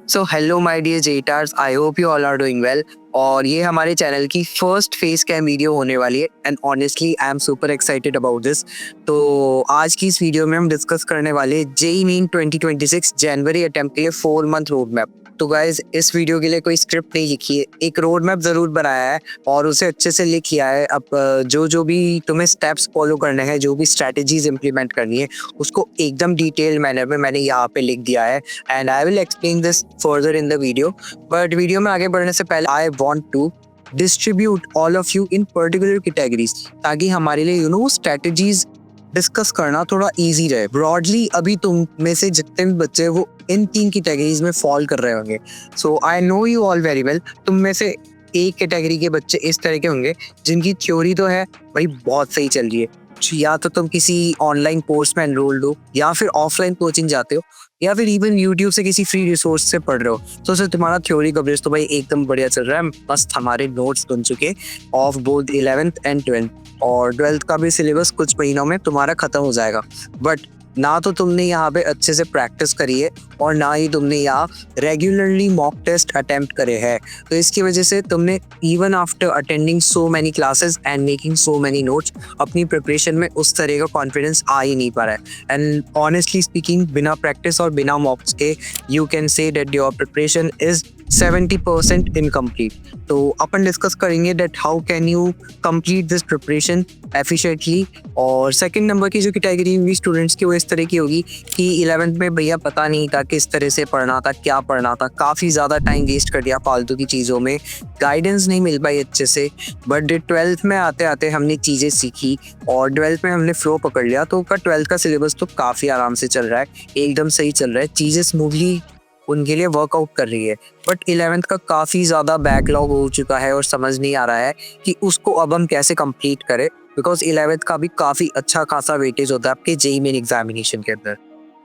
So hello my dear jeetars, I hope you all are doing well. और ये हमारे channel की first face cam video होने वाली है and honestly I am super excited about this. तो आज की इस वीडियो में हम डिस्कस करने वाले जेईई मेन 2026 जनवरी अटेम्प्ट के लिए 4 मंथ रोड मैप। तो गाइज इस वीडियो के लिए कोई स्क्रिप्ट नहीं लिखी है, एक रोड मैप जरूर बनाया है और उसे अच्छे से लिख किया है। अब जो भी तुम्हें स्टेप्स फॉलो करने हैं, जो भी स्ट्रेटेजीज इंप्लीमेंट करनी है, उसको एकदम डिटेल मैनर में मैंने यहाँ पे लिख दिया है and I will explain this further in the video. But video में आगे बढ़ने से पहले I want to distribute all of you in particular categories, ताकि हमारे लिए स्ट्रेटेजीज डिस्कस करना थोड़ा इजी रहे। ब्रॉडली अभी तुम में से जितने भी बच्चे हैं वो इन 3 कैटेगरीज में फॉल कर रहे होंगे। So I know you all very well. तुम में से एक कैटेगरी के बच्चे इस तरह के होंगे जिनकी थ्योरी तो है भाई बहुत सही चल रही है, या तो तुम किसी ऑनलाइन कोर्स में एनरोल्ड हो, या फिर ऑफलाइन कोचिंग जाते हो, या फिर इवन यूट्यूब से किसी फ्री रिसोर्स से पढ़ रहे हो। तो सर तुम्हारा थ्योरी कवरेज तो भाई एकदम बढ़िया चल रहा है। मस्त हमारे नोट्स बन चुके of both 11th and 12th, और 12th का भी सिलेबस कुछ महीनों में तुम्हारा खत्म हो जाएगा। बट ना तो तुमने यहाँ पे अच्छे से प्रैक्टिस करी है और ना ही तुमने यहाँ रेगुलरली मॉक टेस्ट अटेम्प्ट करे हैं। तो इसकी वजह से तुमने even after attending so many classes and making so many notes, अपनी प्रिपरेशन में उस तरह का कॉन्फिडेंस आ ही नहीं पा रहा है। एंड ऑनेस्टली स्पीकिंग, बिना प्रैक्टिस और बिना मॉक्स के you can say that your preparation is 70% incomplete. तो अपन डिस्कस करेंगे that how can you complete this preparation efficiently. और सेकंड नंबर की जो कैटेगरी होगी स्टूडेंट्स की, वो इस तरह की होगी कि 11th में भैया पता नहीं था किस तरह से पढ़ना था, क्या पढ़ना था, काफ़ी ज़्यादा टाइम वेस्ट कर दिया फालतू की चीज़ों में, गाइडेंस नहीं मिल पाई अच्छे से। बट 12th में आते आते हमने चीज़ें सीखी और 12th में हमने फ्लो पकड़ लिया। तो उनका 12th का सिलेबस तो काफ़ी आराम से चल रहा है, एकदम सही चल रहा है, चीज़ें स्मूथली उनके लिए वर्कआउट कर रही है। बट 11th का काफ़ी ज़्यादा बैकलॉग हो चुका है और समझ नहीं आ रहा है कि उसको अब हम कैसे कंप्लीट करें, बिकॉज 11th का भी काफ़ी अच्छा खासा वेटेज होता है आपके जेईई मेन एग्जामिनेशन के अंदर।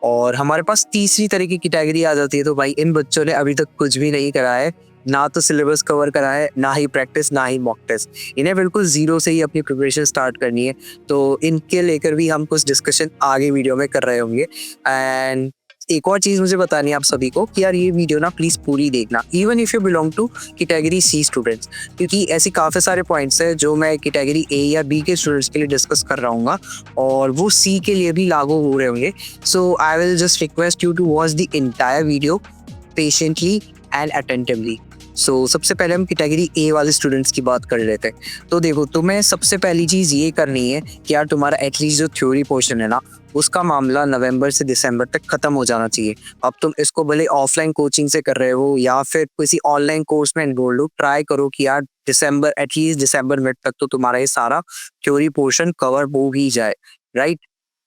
और हमारे पास तीसरी तरह की कैटेगरी आ जाती है। तो भाई इन बच्चों ने अभी तक कुछ भी नहीं करा है, ना तो सिलेबस कवर करा है, ना ही प्रैक्टिस, ना ही मॉक टेस्ट। इन्हें बिल्कुल जीरो से ही अपनी प्रिपरेशन स्टार्ट करनी है। तो इनके लेकर भी हम कुछ डिस्कशन आगे वीडियो में कर रहे होंगे। एंड एक और चीज मुझे बतानी है आप सभी को कि यार ये वीडियो ना प्लीज पूरी देखना, even if you belong to category C students, क्योंकि ऐसे काफी सारे पॉइंट्स है जो मैं कैटेगरी ए या बी के स्टूडेंट्स के लिए डिस्कस कर रहा हूँ और वो सी के लिए भी लागू हो रहे होंगे। So I will just request you to watch the entire video patiently and attentively. So सबसे पहले हम कैटेगरी ए वाले स्टूडेंट्स की बात कर लेते हैं। तो देखो, तुम्हें सबसे पहली चीज़ ये करनी है कि यार तुम्हारा एटलीस्ट जो थ्योरी पोर्शन है ना, उसका मामला नवंबर से दिसंबर तक खत्म हो जाना चाहिए। अब तुम इसको भले ऑफलाइन कोचिंग से कर रहे हो या फिर किसी ऑनलाइन कोर्स में एनरोल्ड हो, ट्राई करो कि यार दिसंबर, एटलीस्ट दिसंबर मिड तक तो तुम्हारा ये सारा थ्योरी पोर्शन कवर हो ही जाए, राइट।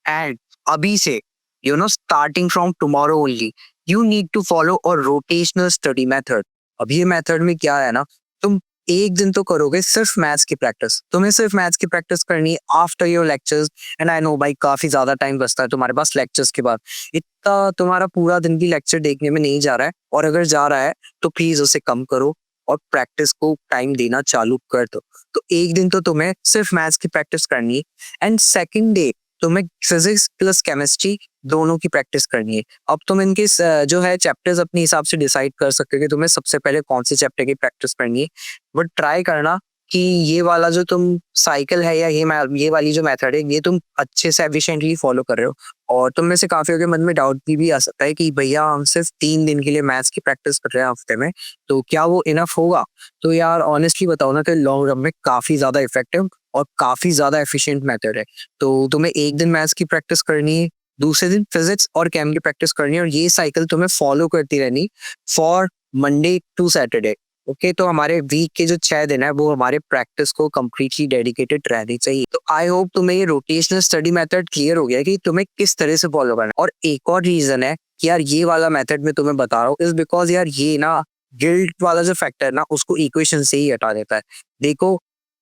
एंड अभी से starting from tomorrow only you need to follow a rotational study method. अब ये मेथड में क्या है ना, तुम एक दिन तो करोगे सिर्फ मैथ्स की प्रैक्टिस, तुम्हें सिर्फ मैथ्स की प्रैक्टिस करनी है after your lectures. And I know भाई काफी ज्यादा टाइम बचता है तुम्हारे पास लेक्चर्स के बाद, इतना तुम्हारा पूरा दिन भी लेक्चर देखने में नहीं जा रहा है, और अगर जा रहा है तो प्लीज उसे कम करो और प्रैक्टिस को टाइम देना चालू कर दो। तो एक दिन तो तुम्हें सिर्फ मैथ्स की प्रैक्टिस करनी है एंड सेकेंड डे तुम्हें फिजिक्स प्लस केमिस्ट्री दोनों की प्रैक्टिस करनी है। अब तुम इनके जो है चैप्टर्स अपने हिसाब से डिसाइड कर सकते हो कि तुम्हें सबसे पहले कौन से चैप्टर की प्रैक्टिस करनी है। बट ट्राई करना कि ये वाला जो तुम साइकिल है या ये वाली जो मेथड है, ये तुम अच्छे से एफिशिएंटली फॉलो कर रहे हो। और तुम में से काफियों के मन में डाउट भी आ सकता है कि भैया हम सिर्फ 3 दिन के लिए मैथ्स की प्रैक्टिस कर रहे हैं हफ्ते में, तो क्या वो इनफ होगा। तो यार ऑनेस्टली बताओ ना, तो लॉन्ग रन में काफी ज्यादा इफेक्टिव और काफी ज्यादा एफिशिएंट मेथड है। तो तुम्हें एक दिन मैथ्स की प्रैक्टिस करनी है, दूसरे दिन फिजिक्स और केम की प्रैक्टिस करनी है, और ये साइकिल तुम्हें फॉलो करती रहनी for Monday to Saturday. Okay, तो हमारे वीक के जो 6 दिन है वो हमारे प्रैक्टिस को कंप्लीटली डेडिकेटेड रहनी चाहिए। तो आई होप तुम्हें ये रोटेशनल स्टडी मेथड क्लियर हो गया कि तुम्हें किस तरह से फॉलो करना है। और एक और रीजन है कि यार ये वाला मेथड मैं तुम्हें बता रहा हूँ इज बिकॉज यार ये ना गिल्ट वाला जो फैक्टर है ना, उसको इक्वेशन से ही हटा देता है। देखो,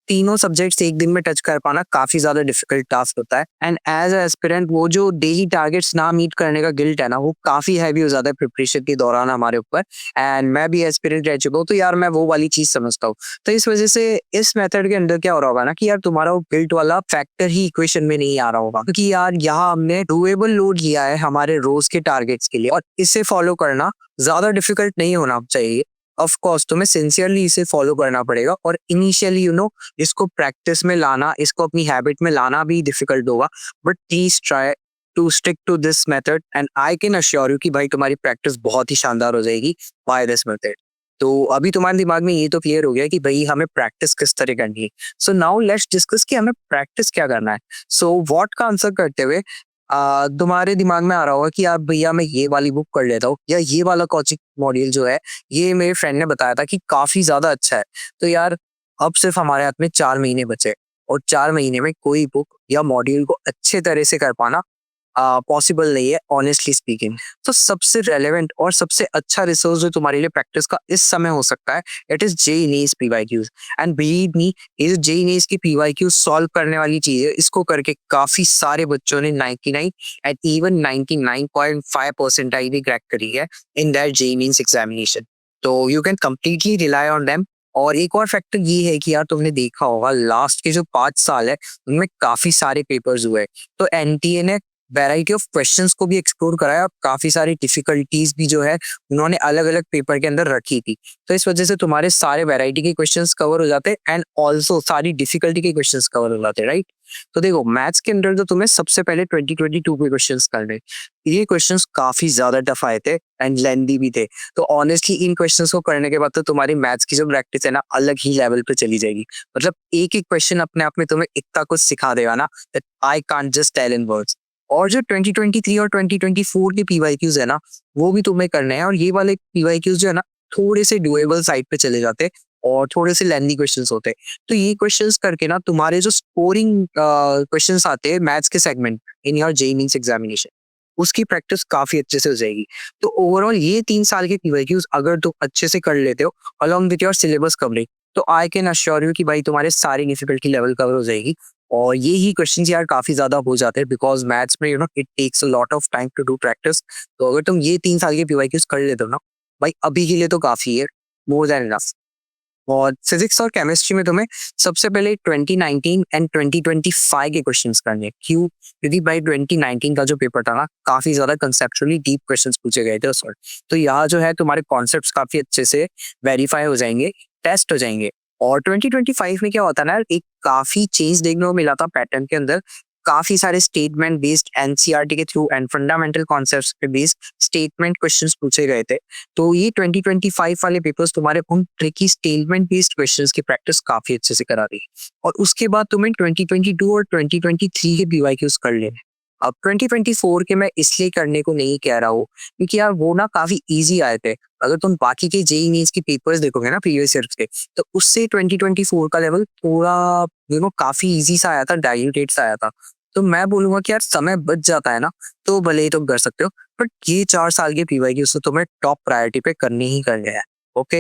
तीनों सब्जेक्ट्स एक दिन में टच कर पाना काफी ज्यादा डिफिकल्ट टास्क होता है। एंड एज अ एस्पिरेंट वो जो डेली टारगेट्स ना मीट करने का गिल्ट है ना, वो काफी हैवी हो जाता है प्रिपरेशन के दौरान हमारे ऊपर। एंड मैं भी एस्पिरेंट रह चुका हूँ, तो यार मैं वो वाली चीज समझता हूँ। तो इस वजह से इस मेथड के अंदर क्या हो रहा होगा ना कि यार तुम्हारा वो गिल्ट वाला फैक्टर ही इक्वेशन में नहीं आ रहा होगा, क्योंकि यार यहाँ हमने डुएबल लोड लिया है हमारे रोज के टारगेट्स के लिए, और इसे फॉलो करना ज्यादा डिफिकल्ट नहीं होना चाहिए। ऑफ कोर्स तुम्हें सिंसियरली इसे फॉलो करना पड़ेगा, और इनिशियली इसको प्रैक्टिस में लाना, इसको अपनी हैबिट में लाना भी डिफिकल्ट होगा। But please try to stick to this method, and I can assure you कि भाई तुम्हारी प्रैक्टिस बहुत ही शानदार हो जाएगी बाय दिस मेथड। तो अभी तुम्हारे दिमाग में ये तो क्लियर हो गया कि भाई हमें प्रैक्टिस किस तरह करनी है। सो नाउ लेट्स डिस्कस कि हमें प्रैक्टिस क्या करना है। सो व्हाट का आंसर करते हुए तुम्हारे दिमाग में आ रहा होगा कि यार भैया मैं ये वाली बुक कर लेता हूँ, या ये वाला कोचिंग मॉड्यूल जो है ये मेरे फ्रेंड ने बताया था कि काफी ज्यादा अच्छा है। तो यार अब सिर्फ हमारे हाथ में 4 महीने बचे, और 4 महीने में कोई बुक या मॉड्यूल को अच्छे तरह से कर पाना पॉसिबल नहीं है, ऑनेस्टली स्पीकिंग। तो सबसे रेलेवेंट और सबसे अच्छा रिसोर्स जो तुम्हारे लिए प्रैक्टिस का इस समय हो सकता है, it is J knees PYQs. And believe me, ये जो जे नीज की पीवाईक्यूज सॉल्व करने वाली चीज है, इसको करके काफी सारे बच्चों ने 99 एंड इवन 99.5 परसेंटाइल भी क्रैक करी है in that JEE mains examination. तो you can completely rely on them. और एक और फैक्टर ये है कि यार तुमने देखा होगा लास्ट के जो 5 साल है उनमें काफी सारे पेपर्स हुए। तो एनटीए ने वैरायटी ऑफ क्वेश्चंस को भी एक्सप्लोर कराया, और काफी सारी डिफिकल्टीज भी जो है उन्होंने अलग अलग पेपर के अंदर रखी थी। तो इस वजह से तुम्हारे सारे वैरायटी के क्वेश्चंस कवर हो जाते एंड ऑल्सो सारी डिफिकल्टी के क्वेश्चंस कवर हो जाते, राइट। तो देखो मैथ्स के अंदर तो तुम्हें सबसे पहले 2022 के क्वेश्चंस करने, ये क्वेश्चंस काफी ज्यादा टफ आए थे एंड लेंदी भी थे। तो ऑनेस्टली इन क्वेश्चंस को करने के बाद तो तुम्हारी मैथ्स की जो प्रैक्टिस है ना अलग ही लेवल पे चली जाएगी। मतलब एक एक क्वेश्चन अपने आप में तुम्हें इतना कुछ सिखा देगा ना, that I can't just tell in words. और जो 2023 और 2024 के पीवाईक्यूज है ना, वो भी तुम्हें करने हैं। और ये वाले पीवाईक्यूज जो है ना थोड़े से डुएबल साइड पे चले जाते हैं, और थोड़े से लेंदी क्वेश्चंस होते हैं। तो ये क्वेश्चंस करके ना तुम्हारे जो स्कोरिंग क्वेश्चंस आते हैं मैथ्स के segment in your JEE Mains examination, उसकी प्रैक्टिस काफी अच्छे से हो जाएगी। तो ओवरऑल ये 3 साल के पीवाईक्यूज अगर तुम अच्छे से कर लेते हो along with your syllabus covering, तो आई कैन अश्योर यू कि भाई तुम्हारे सारी डिफिकल्टी लेवल कवर हो जाएगी। और ये ही क्वेश्चंस यार काफी ज्यादा हो जाते हैं, बिकॉज मैथ्स में it takes a lot of time to do practice. तो अगर तुम ये 3 साल के पीवाईक्यूज कर लेते हो ना, भाई अभी के लिए तो काफी है, मोर देन इनफ। और फिजिक्स और केमिस्ट्री में तुम्हें सबसे पहले 2019 एंड 2025 के क्वेश्चंस करने हैं। क्यों? क्योंकि भाई 2019 का जो पेपर था ना काफी ज्यादा कंसेप्चुअली डीप क्वेश्चंस पूछे गए थे उस वक्त। तो यहाँ जो है तुम्हारे कॉन्सेप्ट्स काफी अच्छे से वेरीफाई हो जाएंगे, टेस्ट हो जाएंगे। और 2025 में क्या होता है ना, एक काफी चेंज देखने को मिला था पैटर्न के अंदर। काफी सारे स्टेटमेंट बेस्ड एनसीईआरटी के थ्रू एंड फंडामेंटल कॉन्सेप्ट्स पे बेस्ड स्टेटमेंट क्वेश्चंस पूछे गए थे। तो ये 2025 वाले पेपर्स तुम्हारे उन ट्रिकी स्टेटमेंट बेस्ड क्वेश्चंस की प्रैक्टिस काफी अच्छे से करा रही है। और उसके बाद तुम्हें 2022 और 2023 के पीवाईक्यूज कर लेने। अब 2024 के मैं इसलिए करने को नहीं कह रहा हूँ क्योंकि यार वो ना काफी इजी आए थे। अगर तुम बाकी के जेईई मेंस की पेपर्स देखोगे ना प्रीवियस ईयर्स के, तो उससे 2024 का लेवल थोड़ा काफी इजी सा आया था, डाइल्यूटेड सा आया था। तो मैं बोलूंगा कि यार समय बच जाता है ना, तो भले ही तुम कर सकते हो, बट ये 4 साल के पीवाईक्यूज तो तुम्हें टॉप प्रायोरिटी पे करने ही करने हैं। ओके,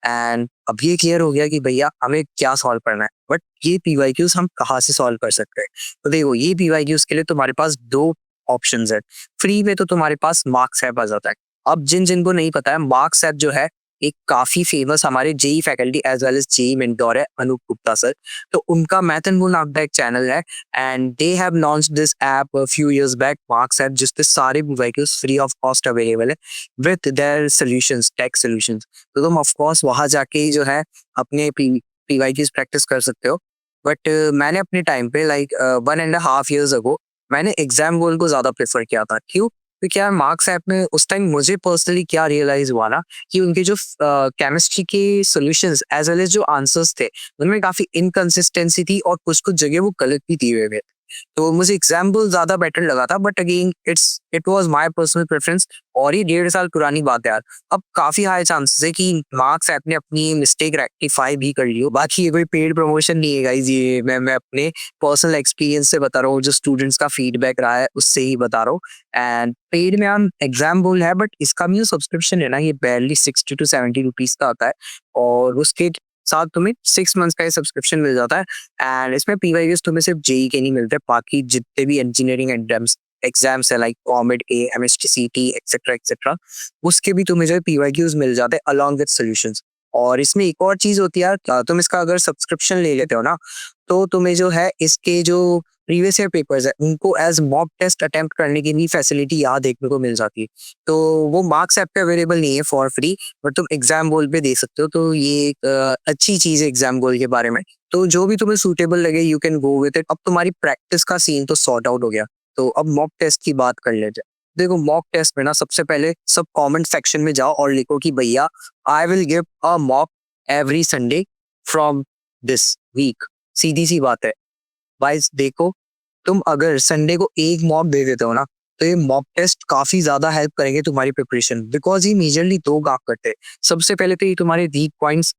एंड अब ये क्लियर हो गया कि भैया हमें क्या सॉल्व करना है, बट ये पीवाईक्यूज हम कहाँ से सॉल्व कर सकते हैं। तो देखो ये पीवाईक्यूज के लिए तुम्हारे पास दो ऑप्शंस है। फ्री में तो तुम्हारे पास मार्क्स ऐप आ जाता है। अब जिन जिनको नहीं पता है, मार्क्स ऐप जो है एक काफी फेमस हमारे JEE faculty as well as JEE mentor है, अनूप गुप्ता सर। तो उनका मैथ एंड मून नाम का एक चैनल है, and they have launched this app few years back, marks app, जिसपे सारे PYQs free of cost available है with their solutions, tech solutions. तो तुम ऑफ कोर्स वहां जाके ही जो है अपने पीवाईक्यूज प्रैक्टिस कर सकते हो। बट मैंने अपने टाइम पे लाइक 1.5 years अगो मैंने एग्जाम गोल को ज्यादा प्रेफर किया था। क्यों? क्योंकि यार मार्क्स ऐप में उस टाइम मुझे पर्सनली क्या रियलाइज हुआ ना कि उनके जो केमिस्ट्री के सॉल्यूशंस एज वेल एज जो आंसर्स थे उनमें काफी इनकंसिस्टेंसी थी, और कुछ कुछ जगह वो गलत भी दिए हुए थे। तो मुझे एग्जाम्पल ज्यादा बेटर लगा था, but again it was my personal preference. और ये 1.5 साल पुरानी बात है यार। अब काफी हाई चांसेस है कि मार्क्स ऐप ने अपनी मिस्टेक रेक्टिफाई भी कर ली हो। बाकी ये कोई पेड प्रमोशन नहीं है गाइस, ये मैं अपने पर्सनल एक्सपीरियंस से बता रहा हूँ, जो स्टूडेंट्स का फीडबैक रहा है उससे ही बता रहा हूँ। एंड पेड में हम एग्जाम बोल है, बट इसका भी जो सब्सक्रिप्शन है ना ये barely 60 to 70 रुपीज का आता है। और उसके साथ तुम्हें 6 मंथ्स का ये सब्सक्रिप्शन मिल जाता है। एंड इसमें पीवाईक्यूज तुम्हें सिर्फ जेई के नहीं मिलते, बाकी जितने भी इंजीनियरिंग एग्जाम्स है लाइक कॉमेड ए, एमएसटीसीटी एक्सेट्रा एक्सेट्रा, उसके भी तुम्हें जो है पीवाईक्यूज मिल जाते हैं अलॉन्ग विद सॉल्यूशंस। और इसमें एक और चीज होती है यार, तुम इसका अगर सब्सक्रिप्शन ले लेते हो ना, तो तुम्हें जो है इसके जो प्रीवियस ईयर पेपर्स है उनको एज मॉक टेस्ट अटेम्प्ट करने की भी फैसिलिटी यहाँ देखने को मिल जाती है। तो वो मार्क्स ऐप पे अवेलेबल नहीं है फॉर फ्री, बट तुम एग्जाम गोल पे दे सकते हो। तो ये एक अच्छी चीज है एग्जाम गोल के बारे में। तो जो भी तुम्हें सूटेबल लगे you can go with it. अब तुम्हारी प्रैक्टिस का सीन तो सॉर्ट आउट हो गया, तो अब मॉक टेस्ट की बात कर लेते हैं। देखो मॉक टेस्ट में ना सबसे पहले सब कमेंट सेक्शन में जाओ और लिखो कि भैया I will give a mock every Sunday from this week. सीधी सी बात है भाई। देखो तुम अगर संडे को एक मॉक दे देते हो ना, तो ये मॉक टेस्ट काफी ज्यादा हेल्प करेंगे तुम्हारी प्रिपरेशन, बिकॉज ये मेजरली दो काम करते हैं। सबसे पहले तो ये तुम्हारे वीक पॉइंट्स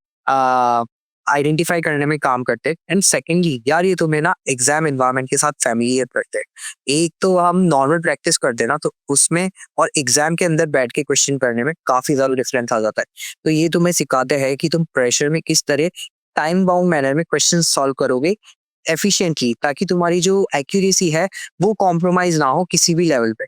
आइडेंटिफाई करने में काम करते हैं, एंड सेकेंडली यार ये तुम्हें ना एग्जाम एनवायरनमेंट के साथ फैमिलियर करते हैं। एक तो हम नॉर्मल प्रैक्टिस करते हैं ना, तो उसमें और एग्जाम के अंदर बैठ के क्वेश्चन करने में काफी ज्यादा डिफरेंस आ जाता है। तो ये तुम्हें सिखाते हैं कि तुम प्रेशर में किस तरह टाइम बाउंड मैनर में क्वेश्चन सॉल्व करोगे एफिशिएंटली, ताकि तुम्हारी जो एक्यूरेसी है वो कॉम्प्रोमाइज ना हो किसी भी लेवल पे।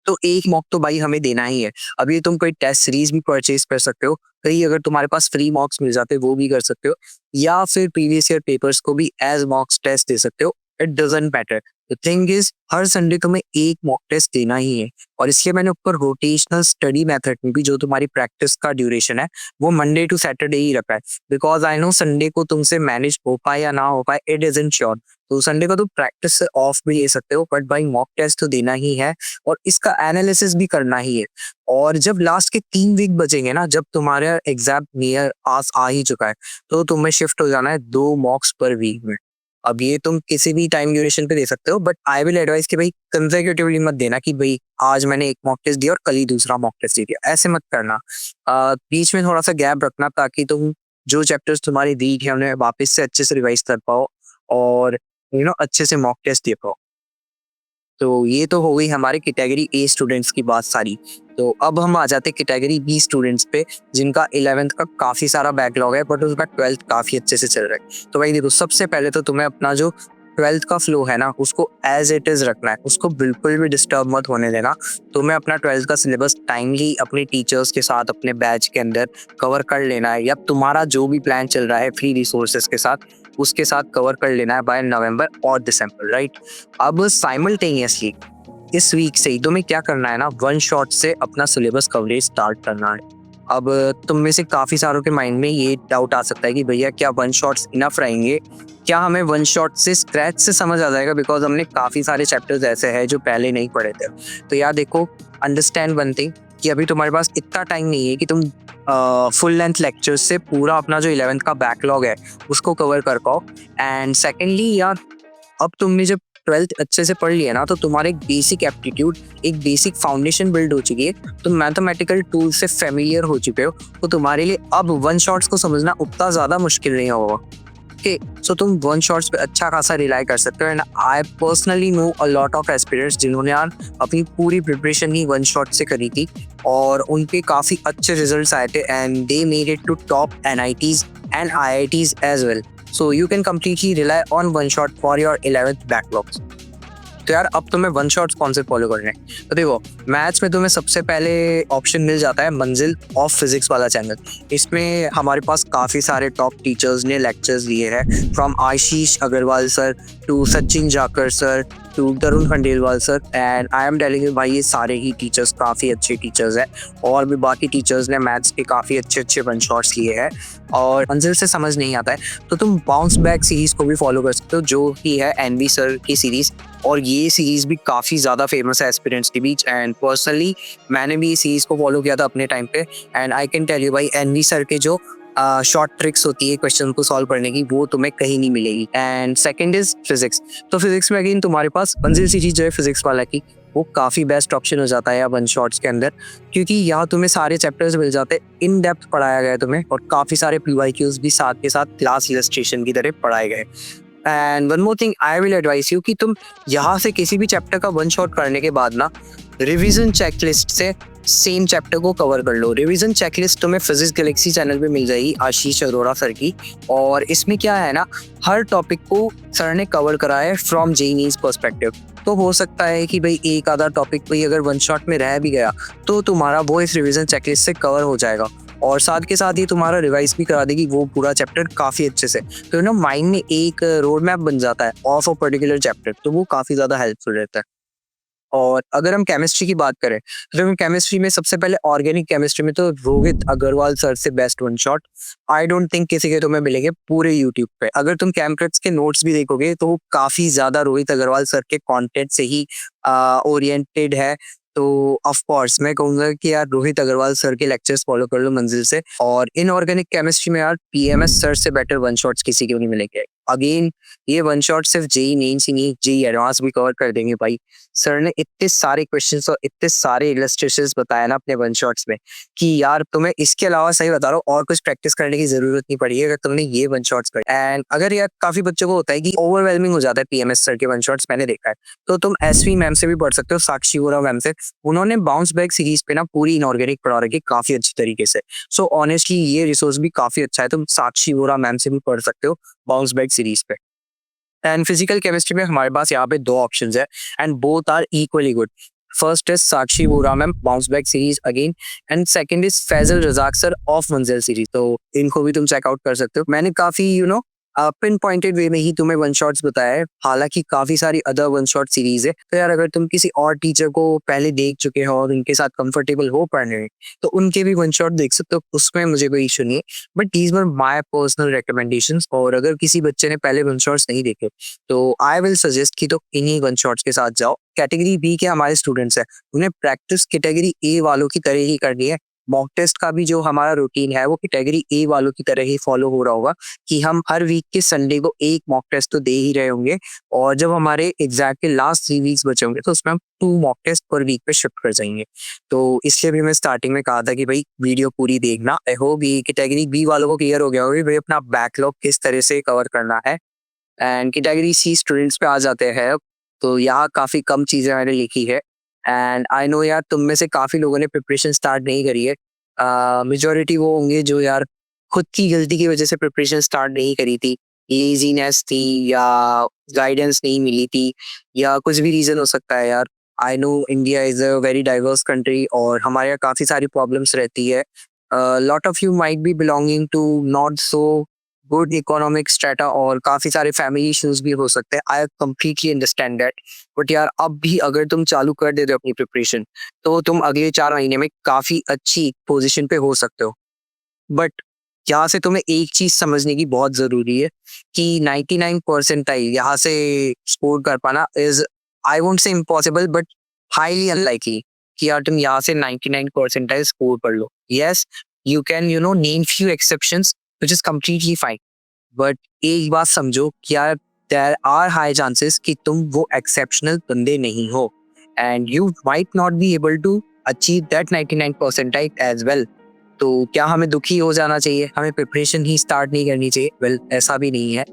तो एक मॉक तो भाई हमें देना ही है। अभी तुम कोई टेस्ट सीरीज भी परचेज कर सकते हो, कहीं अगर तुम्हारे पास फ्री मॉक्स मिल जाते वो भी कर सकते हो, या फिर प्रीवियस ईयर पेपर्स को भी एज मॉक्स टेस्ट दे सकते हो। It doesn't matter. The thing is her Sunday तुम्हें एक मॉक टेस्ट देना ही है। और इसलिए मैंने ऊपर रोटेशनल स्टडी मेथड में भी जो तुम्हारी प्रैक्टिस का ड्यूरेशन है वो मंडे टू सैटरडे ही रखा है, बिकॉज आई नो संडे को तुमसे मैनेज हो पाए या ना हो पाए इट इजंट श्योर। तो संडे को तुम प्रैक्टिस से ऑफ भी ले सकते हो, बट भाई मॉक टेस्ट तो देना ही है और इसका एनालिसिस भी करना ही है। और जब लास्ट के 3 वीक बचेंगे ना, जब तुम्हारा एग्जाम नियर पास आ ही चुका है, तो तुम्हें शिफ्ट हो जाना है 2 मॉक्स पर वीक में। अब ये तुम किसी भी टाइम ड्यूरेशन पे दे सकते हो, बट आई विल एडवाइस कि भाई कंसेक्यूटिवली मत देना कि भाई आज मैंने एक मॉक टेस्ट दिया और कल ही दूसरा मॉक टेस्ट दे दिया, ऐसे मत करना। बीच में थोड़ा सा गैप रखना ताकि तुम जो चैप्टर्स तुम्हारी वीक है उन्हें वापस से अच्छे से रिवाइज कर पाओ और अच्छे से मॉक टेस्ट दे पाओ। तो ये तो हो गई हमारे कैटेगरी ए स्टूडेंट्स की बात सारी। तो अब हम आ जाते हैं कैटेगरी बी स्टूडेंट्स पे, जिनका 11th का काफी सारा बैकलॉग है बट उसका 12th काफी अच्छे से चल रहा है। तो भाई देखो सबसे पहले तो तुम्हें अपना जो 12th का फ्लो है ना उसको एज इट इज रखना है, उसको बिल्कुल भी डिस्टर्ब मत होने देना। तुम्हें अपना 12th का सिलेबस टाइमली अपने टीचर्स के साथ अपने बैच के अंदर कवर कर लेना है, या तुम्हारा जो भी प्लान चल रहा है फ्री रिसोर्सेज के साथ उसके साथ कवर कर लेना है बाय नवंबर और दिसंबर, राइट। अब साइमल्टेनियसली इस वीक से ही तुम्हें क्या करना है ना, वन शॉट से अपना सिलेबस कवरेज स्टार्ट करना है। अब तुम में से काफी सारों के माइंड में ये डाउट आ सकता है कि भैया क्या वन शॉट्स इनफ रहेंगे, क्या हमें वन शॉट से स्क्रैच से समझ आ जाएगा, बिकॉज हमने काफी सारे चैप्टर्स ऐसे हैं जो पहले नहीं पढ़े थे। तो यार देखो अंडरस्टैंड वन थिंग कि अभी तुम्हारे पास इतना टाइम नहीं है कि तुम फुल लेंथ लेक्चर्स से पूरा अपना जो 11th का बैकलॉग है उसको कवर कर पाओ। एंड सेकेंडली यार अब तुमने जब 12th अच्छे से पढ़ लिया ना, तो तुम्हारे एक बेसिक एप्टीट्यूड, एक बेसिक फाउंडेशन बिल्ड हो चुकी है, तुम मैथमेटिकल टूल से फेमिलियर हो चुके हो, तो तुम्हारे लिए अब वन शॉट्स को समझना उतना ज़्यादा मुश्किल नहीं होगा। ओके, सो तुम वन शॉट्स पे अच्छा खासा रिलाई कर सकते हो। And I personally know a lot of aspirants जिन्होंने यार अपनी पूरी प्रिपरेशन ही वन शॉट से करी थी और उनके काफ़ी अच्छे रिजल्ट्स आए थे, and they made it to top NITs and IITs as well. So you can completely rely on one shot for your 11th backlogs. तो यार अब तुम्हें वन शॉट्स कौन से फॉलो करने हैं। तो देखो मैथ्स में तुम्हें सबसे पहले ऑप्शन मिल जाता है मंजिल ऑफ फिजिक्स वाला चैनल। इसमें हमारे पास काफ़ी सारे टॉप टीचर्स ने लेक्चर्स दिए हैं, from Ashish Agarwal sir to Sachin Jakhar sir to Tarun Khandelwal sir. And I am telling you भाई ये सारे ही टीचर्स काफ़ी अच्छे टीचर्स हैं, और भी बाकी टीचर्स ने मैथ्स के काफ़ी अच्छे अच्छे वन शॉट्स लिए हैं। और मंजिल से समझ नहीं आता है तो तुम बाउंस बैक सीरीज़ को भी फॉलो कर सकते हो, जो ही है NV सर की सीरीज़। और ये सीरीज़ भी काफ़ी ज़्यादा फेमस है एस्पिरेंट्स के बीच, एंड पर्सनली मैंने भी इस सीरीज़ को फॉलो किया था अपने टाइम पे। And I can tell you भाई NV सर के जो शॉर्ट ट्रिक्स होती है क्वेश्चन को सॉल्व करने की, वो तुम्हें कहीं नहीं मिलेगी। And second is physics. तो फिजिक्स में अगेन तुम्हारे पास मंजिल सीरीज जो है फिजिक्स वाला की, वो काफ़ी बेस्ट ऑप्शन हो जाता है वन शॉट्स के अंदर, क्योंकि यहाँ तुम्हें सारे चैप्टर्स मिल जाते हैं, इन डेप्थ पढ़ाया गया है तुम्हें, और काफ़ी सारे PYQs भी साथ के साथ क्लास इलस्ट्रेशन की तरह पढ़ाए गए। And one more thing I will advice you कि तुम यहाँ से किसी भी चैप्टर का वन शॉट करने के बाद ना रिवीजन चेकलिस्ट से सेम चैप्टर को कवर कर लो। रिवीजन चेकलिस्ट तुम्हें फिजिक्स गैलेक्सी चैनल पे मिल जाएगी आशीष अरोड़ा सर की, और इसमें क्या है ना, हर टॉपिक को सर ने कवर करा है फ्रॉम जेईई पर्सपेक्टिव। तो हो सकता है कि भाई एक आधा टॉपिक भाई अगर वन शॉट में रह भी गया तो तुम्हारा वो इस रिवीजन चेकलिस्ट से कवर हो जाएगा, और साथ के साथ ही तुम्हारा रिवाइज भी करा देगी वो पूरा चैप्टर काफी अच्छे से। तो ना माइंड में एक रोड मैप बन जाता है ऑफ अ पर्टिकुलर चैप्टर, तो वो काफी ज्यादा हेल्पफुल रहता है। और अगर हम केमिस्ट्री की बात करें तो हम केमिस्ट्री में सबसे पहले ऑर्गेनिक केमिस्ट्री में तो रोहित अग्रवाल सर से best one shot I don't think किसी के तुम्हें मिलेंगे पूरे यूट्यूब पे। अगर तुम कैमप्रेक्स के नोट्स भी देखोगे तो वो काफी ज्यादा रोहित अग्रवाल सर के कंटेंट से ही ओरिएंटेड है। तो ऑफ कोर्स मैं कहूंगा कि यार रोहित अग्रवाल सर के लेक्चर्स फॉलो कर लो मंजिल से। और इनऑर्गेनिक केमिस्ट्री में यार पीएमएस सर से बेटर वन शॉट्स किसी के नहीं मिलेंगे। अगेन ये वन शॉट सिर्फ जेई मेंस ही नहीं, जेई एडवांस भी कवर कर देंगे भाई। सर ने इतने सारे क्वेश्चंस और इतने सारे इलस्ट्रेशंस बताया ना अपने वन शॉट्स में कि यार तुम्हें इसके अलावा सही बता रहा हूँ और कुछ प्रैक्टिस करने की जरूरत नहीं पड़ी अगर तुमने ये वन शॉट्स कर। एंड अगर यार काफी बच्चों को होता है कि ओवरवेलमिंग हो जाता है पीएमएस सर के वन शॉट्स, मैंने देखा है, तो तुम एसवी मैम से भी पढ़ सकते हो, साक्षी वोरा मैम से। उन्होंने बाउंस बैक सीरीज पे ना पूरी इनऑर्गेनिक पढ़ा रखी काफी अच्छी तरीके से। सो ऑनेस्टली ये रिसोर्स भी काफी अच्छा है, तुम साक्षी वोरा मैम से भी पढ़ सकते हो बाउंस बैक सीरीज पे। एंड फिजिकल केमिस्ट्री में हमारे पास यहाँ पे दो ऑप्शंस है and both are equally good. First is Sakshi Vora ma'am bounce back series again, and second is Faisal Razak sir of Manzil series. तो इनको भी तुम चेकआउट कर सकते हो। मैंने काफी पिन पॉइंटेड वे में ही तुम्हें वन शॉट्स बताया है, हालांकि काफी सारी अदर वन शॉट सीरीज है। तो यार अगर तुम किसी और टीचर को पहले देख चुके हो और उनके साथ कंफर्टेबल हो पढ़ने में तो उनके भी वन शॉट देख सकते हो, उसमें मुझे कोई इशू नहीं है। But these were my personal recommendations, और अगर किसी बच्चे ने पहले वन शॉट्स नहीं देखे तो आई विल सजेस्ट कि तो इन्हीं वन शॉट्स के साथ जाओ। कैटेगरी बी के हमारे स्टूडेंट्स हैं, उन्हें प्रैक्टिस कैटेगरी ए वालों की तरह ही करनी है। मॉक टेस्ट का भी जो हमारा रूटीन है वो कैटेगरी ए वालों की तरह ही फॉलो हो रहा होगा कि हम हर वीक के संडे को एक मॉक टेस्ट तो दे ही रहे होंगे, और जब हमारे एग्जाम के लास्ट 3 वीक्स बचे होंगे तो उसमें हम 2 मॉक टेस्ट पर वीक पे शिफ्ट कर जाएंगे। तो इसलिए भी मैं स्टार्टिंग में कहा था कि भाई वीडियो पूरी देखना। आई होप ये कैटेगरी बी वालों को क्लियर हो गया होगा भाई अपना बैकलॉग किस तरह से कवर करना है। एंड कैटेगरी सी स्टूडेंट्स पे आ जाते हैं अब। तो यहाँ काफी कम चीजें मैंने लिखी है एंड आई नो यार तुम में से काफी लोगों ने प्रिपरेशन स्टार्ट नहीं करी है। मेजोरिटी वो होंगे जो यार खुद की गलती की वजह से प्रिपरेशन स्टार्ट नहीं करी थी, लेजीनेस थी या गाइडेंस नहीं मिली थी या कुछ भी रीजन हो सकता है यार। I know India is a very diverse country और हमारे यहाँ काफी सारी प्रॉब्लम्स रहती है। Lot of you might be belonging to not so good economic strata और काफी सारे फैमिली इश्यूज भी हो सकते हैं। I completely understand that. But यार अब भी अगर तुम चालू कर देते हो अपनी प्रिपरेशन तो तुम अगले 4 महीने में काफी अच्छी पोजीशन पे हो सकते हो। बट यहाँ से तुम्हें एक चीज समझने की बहुत जरूरी है कि 99 परसेंटाइल यहाँ से स्कोर कर पाना is I won't say impossible but highly unlikely कि यार तुम यहाँ से 99 परसेंटाइल स्कोर कर लो। Yes you can name few exceptions which is completely fine, but एक बात समझो कि यार देयर आर हाई चांसेस कि तुम वो एक्सेप्शनल बंदे नहीं हो and you might not be able to achieve that 99 percentile as well. तो क्या हमें दुखी हो जाना चाहिए, हमें प्रिपरेशन ही स्टार्ट नहीं करनी चाहिए? वेल ऐसा भी नहीं है।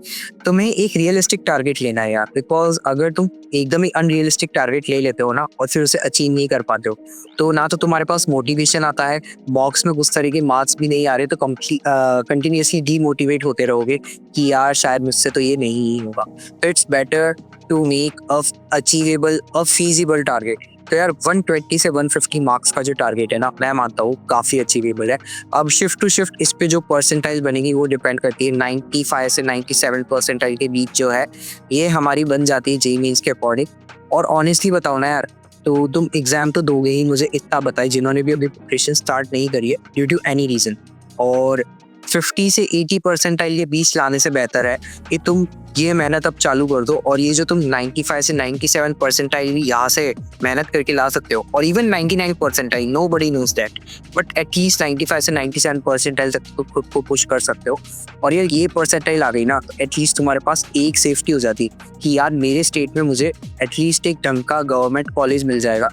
तुम्हें एक रियलिस्टिक टारगेट लेना है यार, बिकॉज अगर तुम एकदम ही अनरियलिस्टिक टारगेट ले लेते हो ना और फिर उसे अचीव नहीं कर पाते हो तो ना तो तुम्हारे पास मोटिवेशन आता है, बॉक्स में उस तरह के मार्क्स भी नहीं आ रहे तो कंटिन्यूसली डीमोटिवेट होते रहोगे कि यार शायद मुझसे तो ये नहीं होगा। तो it's better to make a achievable a feasible target. तो यार 120 से 150 मार्क्स का जो टारगेट है ना मैं मानता हूँ काफी अचीवेबल है। अब शिफ्ट टू शिफ्ट इस पे जो परसेंटाइल बनेगी वो डिपेंड करती है 95 से 97 परसेंटाइल के बीच जो है ये हमारी बन जाती है जेईई मेंस के अकॉर्डिंग। और ऑनेस्टली बताओ ना यार तो तुम एग्जाम तो दोगे ही, मुझे इतना बताए जिन्होंने भी अभी प्रिपरेशन स्टार्ट नहीं करी है ड्यू टू एनी रीजन। और 50 से 80 परसेंटाइल के बीच लाने से बेहतर है कि तुम ये मेहनत अब चालू कर दो और ये जो तुम 95 से 97 परसेंटाइल यहाँ से मेहनत करके ला सकते हो और even 99 percentile nobody knows that, but at least 95 से 97 परसेंटाइल तक तो खुद को पुश कर सकते हो। और यार ये परसेंटाइल आ गई ना तो एटलीस्ट तुम्हारे पास एक सेफ्टी हो जाती कि यार मेरे स्टेट में मुझे एटलीस्ट एक ढंग का गवर्नमेंट कॉलेज मिल जाएगा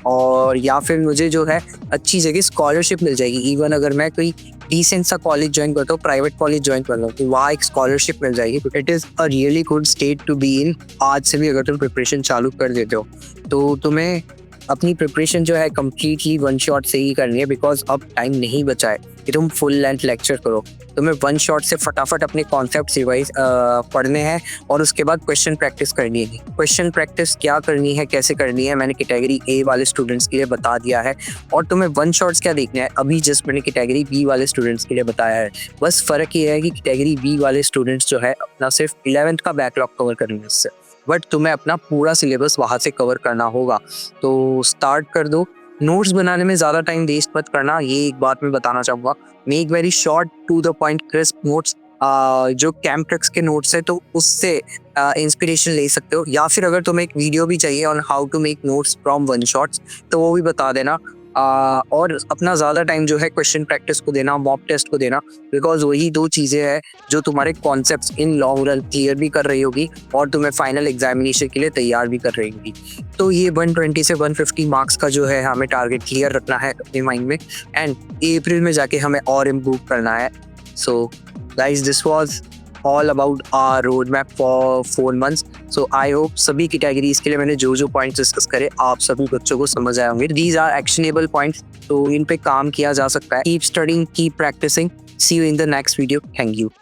और या फिर मुझे जो है अच्छी जगह स्कॉलरशिप मिल जाएगी। इवन अगर मैं कोई डिसेंट सा कॉलेज ज्वाइन करता हूँ, प्राइवेट कॉलेज ज्वाइन कर रहा हूँ तो वहाँ एक स्कॉलरशिप मिल जाएगी। It is a really good state to be in. आज से भी अगर तुम प्रिपरेशन चालू कर देते हो तो तुम्हें अपनी प्रिपरेशन जो है कम्प्लीटली वन शॉट से ही करनी है, बिकॉज अब टाइम नहीं बचा है कि तुम फुल लेंथ लेक्चर करो। तुम्हें वन शॉट से फटाफट अपने कॉन्सेप्ट रिवाइज पढ़ने हैं और उसके बाद क्वेश्चन प्रैक्टिस करनी है। क्वेश्चन प्रैक्टिस क्या करनी है, कैसे करनी है, मैंने कैटेगरी ए वाले स्टूडेंट्स के लिए बता दिया है। और तुम्हें वन शॉट्स क्या देखना है, अभी जस्ट मैंने कैटेगरी बी वाले स्टूडेंट्स के लिए बताया है। बस फ़र्क ये है कि कैटेगरी बी वाले स्टूडेंट्स जो है अपना सिर्फ 11th का बैकलॉग कवर करेंगे इससे, बट तुम्हें अपना पूरा सिलेबस वहाँ से कवर करना होगा। तो स्टार्ट कर दो। नोट्स बनाने में ज़्यादा टाइम वेस्ट मत करना, ये एक बात मैं बताना चाहूँगा। Make very short to the point crisp notes. जो कैम्प्टेक्स के नोट्स है तो उससे इंस्पिरेशन ले सकते हो, या फिर अगर तुम्हें एक वीडियो भी चाहिए on how to make notes from one shots तो वो भी बता देना। और अपना ज़्यादा टाइम जो है क्वेश्चन प्रैक्टिस को देना, मॉक टेस्ट को देना, बिकॉज वही दो चीज़ें हैं जो तुम्हारे concepts in long run clear भी कर रही होगी और तुम्हें फाइनल एग्जामिनेशन के लिए तैयार भी कर रही होगी। तो ये 120 से 150 मार्क्स का जो है हमें टारगेट क्लियर रखना है अपने माइंड में, एंड अप्रैल में जाके हमें और इम्प्रूव करना है। So guys, this was all about our roadmap for 4 months. So I hope सभी कैटेगरीज के लिए मैंने जो जो पॉइंट्स डिस्कस करे आप सभी बच्चों को समझ आए होंगे। These are actionable points, तो इन पे काम किया जा सकता है। Keep studying, keep practicing. See you in the next video. Thank you.